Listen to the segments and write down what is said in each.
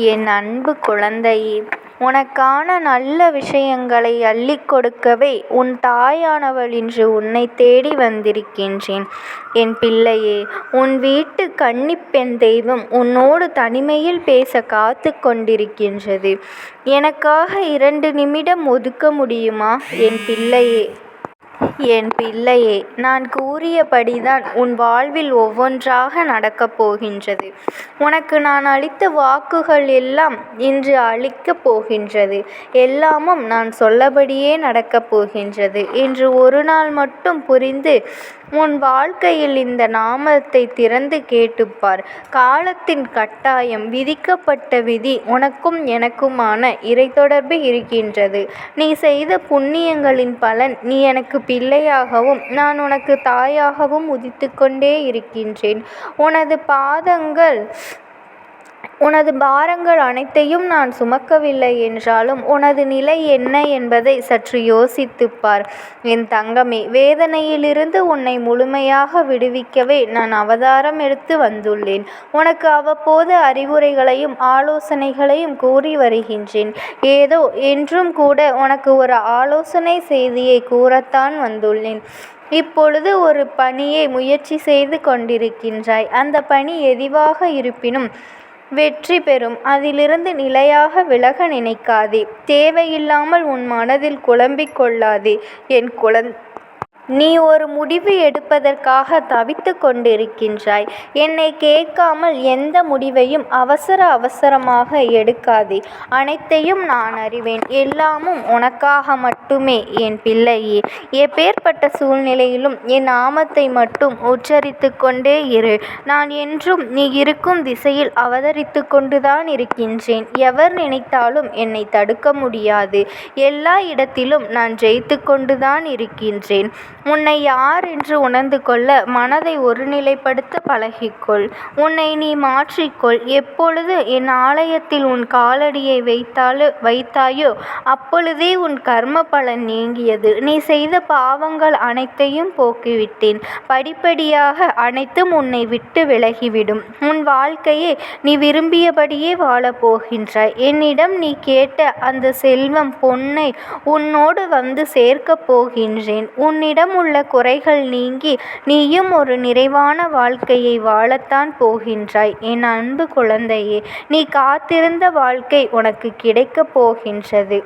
என் அன்பு குழந்தையே, உனக்கான நல்ல விஷயங்களை அள்ளிக் கொடுக்கவே உன் தாயானவள் இன்று உன்னை தேடி வந்திருக்கின்றேன். என் பிள்ளையே, உன் வீட்டு கன்னிப்பெண் தெய்வம் உன்னோடு தனிமையில் பேச காத்து கொண்டிருக்கின்றது. எனக்காக 2 நிமிடம் ஒதுக்க முடியுமா என் பிள்ளையே? என் பிள்ளையே, நான் கூறியபடிதான் உன் வாழ்வில் ஒவ்வொன்றாக நடக்கப் போகின்றது. உனக்கு நான் அளித்த வாக்குகள் எல்லாம் இன்று அளிக்கப் போகின்றது. எல்லாமும் நான் சொல்லபடியே நடக்கப் போகின்றது. இன்று ஒரு நாள் மட்டும் புரிந்து உன் வாழ்க்கையில் இந்த நாமத்தை திறந்து கேட்டுப்பார். காலத்தின் கட்டாயம், விதிக்கப்பட்ட விதி, உனக்கும் எனக்குமான இறைத்தொடர்பு இருக்கின்றது. நீ செய்த புண்ணியங்களின் பலன் நீ எனக்கு பிள்ளையாகவும் நான் உனக்கு தாயாகவும் உதித்து கொண்டே இருக்கின்றேன். உனது பாரங்கள் அனைத்தையும் நான் சுமக்கவில்லை என்றாலும் உனது நிலை என்ன என்பதை சற்று யோசித்துப்பார். என் தங்கமே, வேதனையிலிருந்து உன்னை முழுமையாக விடுவிக்கவே நான் அவதாரம் எடுத்து வந்துள்ளேன். உனக்கு அவ்வப்போது அறிவுரைகளையும் ஆலோசனைகளையும் கூறி வருகின்றேன். ஏதோ என்றும் கூட உனக்கு ஒரு ஆலோசனை செய்தியை கூறத்தான் வந்துள்ளேன். இப்பொழுது ஒரு பணியை முயற்சி செய்து கொண்டிருக்கின்றாய். அந்த பணி எதுவாக இருப்பினும் வெற்றி பெறும். அதிலிருந்து நிலையாக விலக நினைக்காதே. தேவையில்லாமல் உன் மனதில் குழம்பிக் கொள்ளாதே என் நீ ஒரு முடிவு எடுப்பதற்காக தவித்து கொண்டிருக்கின்றாய். என்னை கேட்காமல் எந்த முடிவையும் அவசரமாக எடுக்காதே. அனைத்தையும் நான் அறிவேன். எல்லாமும் உனக்காக மட்டுமே என் பிள்ளையே. எப்பேற்பட்ட சூழ்நிலையிலும் என் நாமத்தை மட்டும் உச்சரித்து கொண்டே இரு. நான் என்றும் நீ இருக்கும் திசையில் அவதரித்து கொண்டுதான் இருக்கின்றேன். எவர் நினைத்தாலும் என்னை தடுக்க முடியாது. எல்லா இடத்திலும் நான் ஜெயித்து கொண்டுதான் இருக்கின்றேன். உன்னை யார் என்று உணர்ந்து கொள்ள மனதை ஒருநிலைப்படுத்த பழகிக்கொள். உன்னை நீ மாற்றிக்கொள். எப்பொழுது என் ஆலயத்தில் உன் காலடியை வைத்தாயோ அப்பொழுதே உன் கர்ம பலன் நீங்கியது. நீ செய்த பாவங்கள் அனைத்தையும் போக்கிவிட்டேன். படிப்படியாக அனைத்தும் உன்னை விட்டு விலகிவிடும். உன் வாழ்க்கையை நீ விரும்பியபடியே வாழப்போகின்றாய். என்னிடம் நீ கேட்ட அந்த செல்வம் பொன்னை உன்னோடு வந்து சேர்க்கப் போகின்றேன். உன்னிடம் உள்ள குறைகள் நீங்கி நீயும் ஒரு நிறைவான வாழ்க்கையை வாழத்தான் போகின்றாய். என் அன்பு குழந்தையே, நீ காத்திருந்த வாழ்க்கை உனக்கு கிடைக்கப் போகின்றது.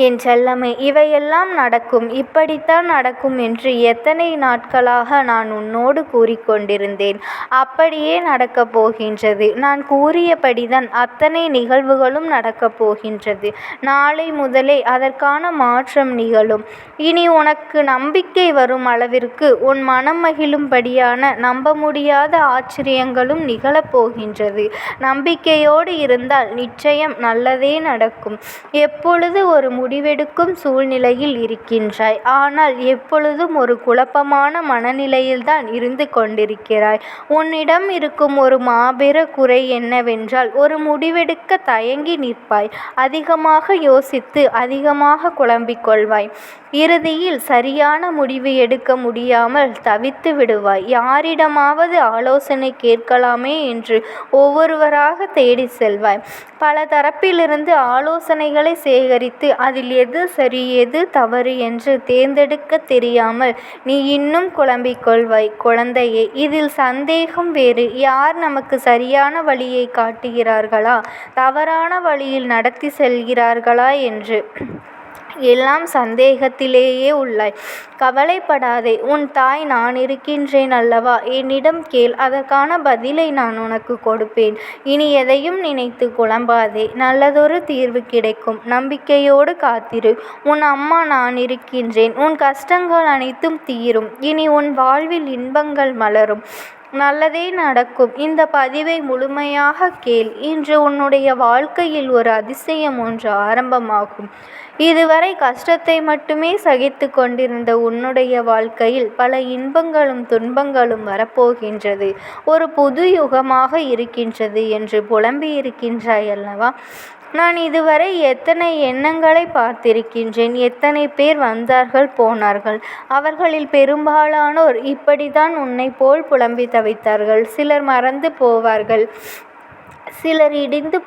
என் செல்லமே, இவையெல்லாம் நடக்கும், இப்படித்தான் நடக்கும் என்று எத்தனை நாட்களாக நான் உன்னோடு கூறிக்கொண்டிருந்தேன். அப்படியே நடக்கப் போகின்றது. நான் கூறியபடிதான் அத்தனை நிகழ்வுகளும் நடக்கப் போகின்றது. நாளை முதலே அதற்கான மாற்றம் நிகழும். இனி உனக்கு நம்பிக்கை வரும் அளவிற்கு உன் மனம் மகிழும்படியான நம்ப முடியாத ஆச்சரியங்களும் நிகழப் போகின்றது. நம்பிக்கையோடு இருந்தால் நிச்சயம் நல்லதே நடக்கும். எப்பொழுது ஒரு முடிவெடுக்கும் சூழ்நிலையில் இருக்கின்றாய். ஆனால் எப்பொழுதும் ஒரு குழப்பமான மனநிலையில்தான் இருந்து கொண்டிருக்கிறாய். உன்னிடம் இருக்கும் ஒரு மாபெரும் குறை என்னவென்றால் ஒரு முடிவெடுக்க தயங்கி நிற்பாய். அதிகமாக யோசித்து அதிகமாக குழம்பிக் கொள்வாய். இறுதியில் சரியான முடிவு எடுக்க முடியாமல் தவித்து விடுவாய். யாரிடமாவது ஆலோசனை கேட்கலாமே என்று ஒவ்வொருவராக தேடி செல்வாய். பல தரப்பிலிருந்து ஆலோசனைகளை சேகரித்து அதில் எது சரி எது தவறு என்று தேர்ந்தெடுக்க தெரியாமல் நீ இன்னும் குழம்பிக் கொள்வாய். குழந்தையே, இதில் சந்தேகம் வேறு. யார் நமக்கு சரியான வழியை காட்டுகிறார்களா, தவறான வழியில் நடத்தி செல்கிறார்களா என்று எல்லாம் சந்தேகத்திலேயே உள்ளாய். கவலைப்படாதே. உன் தாய் நான் இருக்கின்றேன் அல்லவா? என்னிடம் கேள். அதற்கான பதிலை நான் உனக்கு கொடுப்பேன். இனி எதையும் நினைத்து குழம்பாதே. நல்லதொரு தீர்வு கிடைக்கும். நம்பிக்கையோடு காத்திரு. உன் அம்மா நான் இருக்கின்றேன். உன் கஷ்டங்கள் அனைத்தும் தீரும். இனி உன் வாழ்வில் இன்பங்கள் மலரும். நல்லதே நடக்கும். இந்த பதிவை முழுமையாக கேள். இன்று உன்னுடைய வாழ்க்கையில் ஒரு அதிசயம் ஒன்று ஆரம்பமாகும். இதுவரை கஷ்டத்தை மட்டுமே சகித்து கொண்டிருந்த உன்னுடைய வாழ்க்கையில் பல இன்பங்களும் துன்பங்களும் வரப்போகின்றது. ஒரு புது யுகமாக இருக்கின்றது என்று புலம்பியிருக்கின்றாய் அல்லவா? நான் இதுவரை எத்தனை எண்ணங்களை பார்த்திருக்கின்றேன். எத்தனை பேர் வந்தார்கள் போனார்கள். அவர்களில் பெரும்பாலானோர் இப்படித்தான் உன்னை போல் புலம்பி தவித்தார்கள். சிலர் மறந்து போவார்கள். சிலர் இடிந்து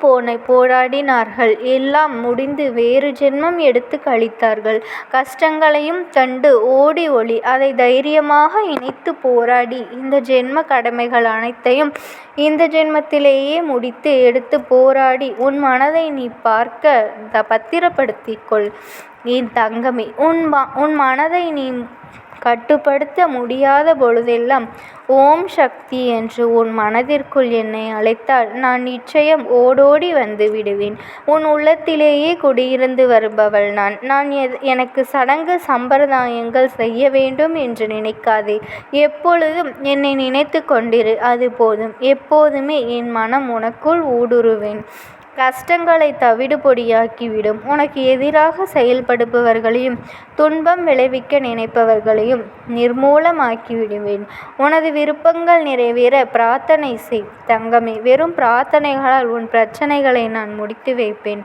போராடினார்கள். எல்லாம் முடிந்து வேறு ஜென்மம் எடுத்து கழித்தார்கள். கஷ்டங்களையும் கண்டு ஓடி ஒளி. அதை தைரியமாக இணைத்து போராடி இந்த ஜென்ம கடமைகள் அனைத்தையும் இந்த ஜென்மத்திலேயே முடித்து எடுத்து போராடி உன் மனதை நீ பார்க்க பத்திரப்படுத்திக்கொள். என் தங்கமே, உன் மனதை நீ கட்டுப்படுத்த முடியாத பொழுதெல்லாம் ஓம் சக்தி என்று உன் மனதிற்குள் என்னை அழைத்தால் நான் நிச்சயம் ஓடோடி வந்து விடுவேன். உன் உள்ளத்திலேயே குடியிருந்து வருபவள் நான் எனக்கு சடங்கு சம்பிரதாயங்கள் செய்ய வேண்டும் என்று நினைக்காதே. எப்பொழுதும் என்னை நினைத்து கொண்டிரு, அது போதும். எப்போதுமே என் மனம் உனக்குள் ஊடுருவேன். கஷ்டங்களை தவிடு பொடியாக்கிவிடும். உனக்கு எதிராக செயல்படுபவர்களையும் துன்பம் விளைவிக்க நினைப்பவர்களையும் நிர்மூலமாக்கி விடுவேன். உனது விருப்பங்கள் நிறைவேற பிரார்த்தனை செய் தங்கமே. வெறும் பிரார்த்தனைகளால் உன் பிரச்சனைகளை நான் முடித்து வைப்பேன்.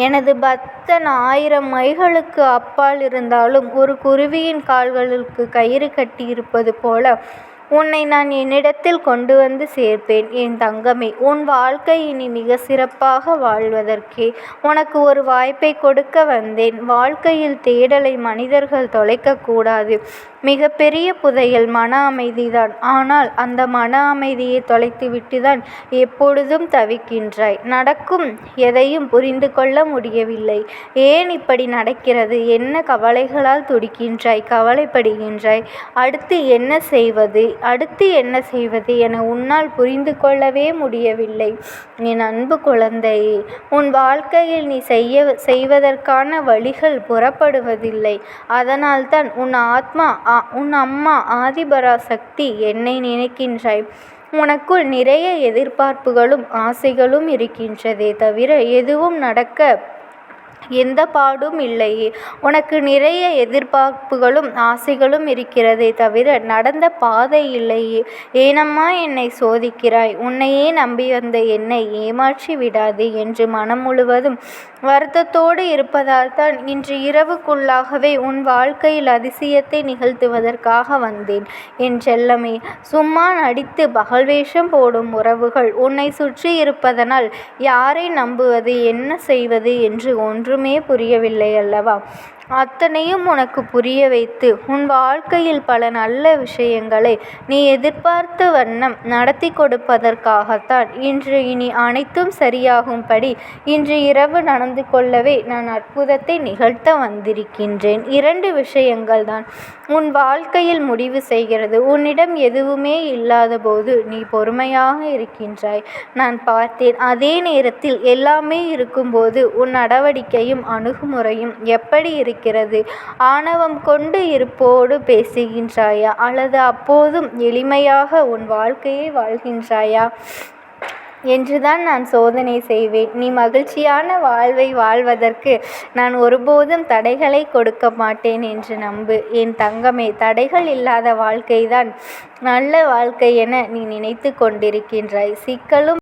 எனது பக்தன் 1000 மைல்களுக்கு அப்பால் இருந்தாலும் ஒரு குருவியின் கால்களுக்கு கயிறு கட்டியிருப்பது போல உன்னை நான் என்னிடத்தில் கொண்டு வந்து சேர்ப்பேன். என் தங்கமே, உன் வாழ்க்கை இனி மிக சிறப்பாக வாழ்வதற்கே உனக்கு ஒரு வாய்ப்பை கொடுக்க வந்தேன். வாழ்க்கையில் தேடலை மனிதர்கள் தொலைக்கக்கூடாது. மிகப்பெரிய புதையல் மன அமைதிதான். ஆனால் அந்த மன அமைதியை தொலைத்துவிட்டுதான் எப்பொழுதும் தவிக்கின்றாய். நடக்கும் எதையும் புரிந்து கொள்ள முடியவில்லை. ஏன் இப்படி நடக்கிறது? என்ன கவலைகளால் துடிக்கின்றாய், கவலைப்படுகின்றாய்? அடுத்து என்ன செய்வது என உன்னால் புரிந்து கொள்ளவே முடியவில்லை. என் அன்பு குழந்தையே, உன் வாழ்க்கையில் நீ செய்வதற்கான வழிகள் புறப்படுவதில்லை. அதனால்தான் உன் அம்மா ஆதிபராசக்தி என்னை நினைக்கின்றாய். உனக்குள் நிறைய எதிர்பார்ப்புகளும் ஆசைகளும் இருக்கின்றதே தவிர எதுவும் நடக்க எந்த பாடும் இல்லையே. உனக்கு நிறைய எதிர்பார்ப்புகளும் ஆசைகளும் இருக்கிறதே தவிர நடந்த பாதை இல்லையே. ஏனம்மா என்னை சோதிக்கிறாய்? உன்னையே நம்பி வந்த என்னை ஏமாற்றி விடாதே என்று மனம் முழுவதும் வருத்தத்தோடு இருப்பதால் தான் இன்று இரவுக்குள்ளாகவே உன் வாழ்க்கையில் அதிசயத்தை நிகழ்த்துவதற்காக வந்தேன். என் செல்லமே, சும்மா நடித்து பகல்வேஷம் போடும் உறவுகள் உன்னை சுற்றி இருப்பதனால் யாரை நம்புவது, என்ன செய்வது என்று ஒன்றுமே புரியவில்லை அல்லவா? அத்தனையும் உனக்கு புரிய வைத்து உன் வாழ்க்கையில் பல நல்ல விஷயங்களை நீ எதிர்பார்த்த வண்ணம் நடத்தி கொடுப்பதற்காகத்தான் இனி அனைத்தும் சரியாகும்படி இன்று இரவு நடந்து கொள்ளவே நான் அற்புதத்தை நிகழ்த்த வந்திருக்கின்றேன். 2 விஷயங்கள் தான் உன் வாழ்க்கையில் முடிவு செய்கிறது. உன்னிடம் எதுவுமே இல்லாத போது நீ பொறுமையாக இருக்கின்றாய், நான் பார்த்தேன். அதே நேரத்தில் எல்லாமே இருக்கும்போது உன் நடவடிக்கையும் அணுகுமுறையும் எப்படி இருக்கிறது? ஆணவம் கொண்டு இருப்போடு பேசுகின்றாயா, அல்லது அப்போதும் எளிமையாக உன் வாழ்க்கையை வாழ்கின்றாயா என்றுதான் நான் சோதனை செய்வேன். நீ மகிழ்ச்சியான வாழ்வை வாழ்வதற்கு நான் ஒருபோதும் தடைகளை கொடுக்க மாட்டேன் என்று நம்பு. என் தங்கமே, தடைகள் இல்லாத வாழ்க்கைதான் நல்ல வாழ்க்கை என நீ நினைத்து கொண்டிருக்கின்றாய். சிக்கலும்